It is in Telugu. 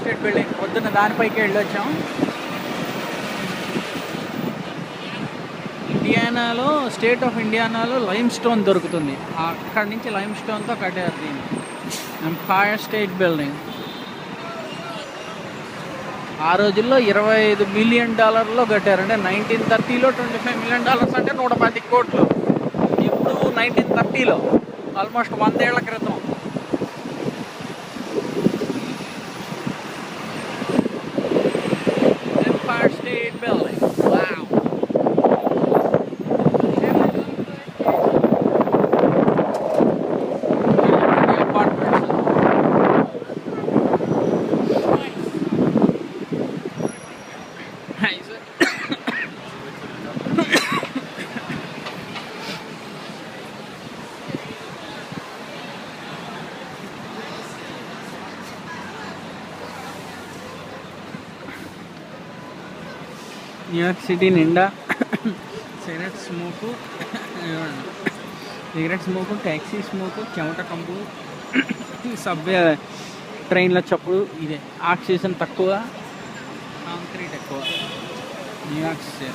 స్టేట్ బిల్డింగ్ పొద్దున్న దానిపైకి వెళ్ళొచ్చాం. ఇండియానాలో స్టేట్ ఆఫ్ ఇండియానాలో లైమ్ స్టోన్ దొరుకుతుంది. అక్కడి నుంచి లైమ్ స్టోన్తో కట్టారు దీన్ని. ఎంపైర్ స్టేట్ బిల్డింగ్ ఆ రోజుల్లో $25 మిలియన్ కట్టారు. అంటే 1930లో $25 మిలియన్ అంటే 110 కోట్లు. ఇప్పుడు 1930లో ఆల్మోస్ట్ 100 ఏళ్ల క్రితం. Empire state building. Wow. New York city నిండా సిగరెట్ స్మోకు, ట్యాక్సీ స్మోకు, చెమట కంపు, సబ్వే ట్రైన్ల చప్పుడు. ఇదే ఆక్సిజన్ తక్కువ, కాంక్రీట్ ఎక్కువ. New York city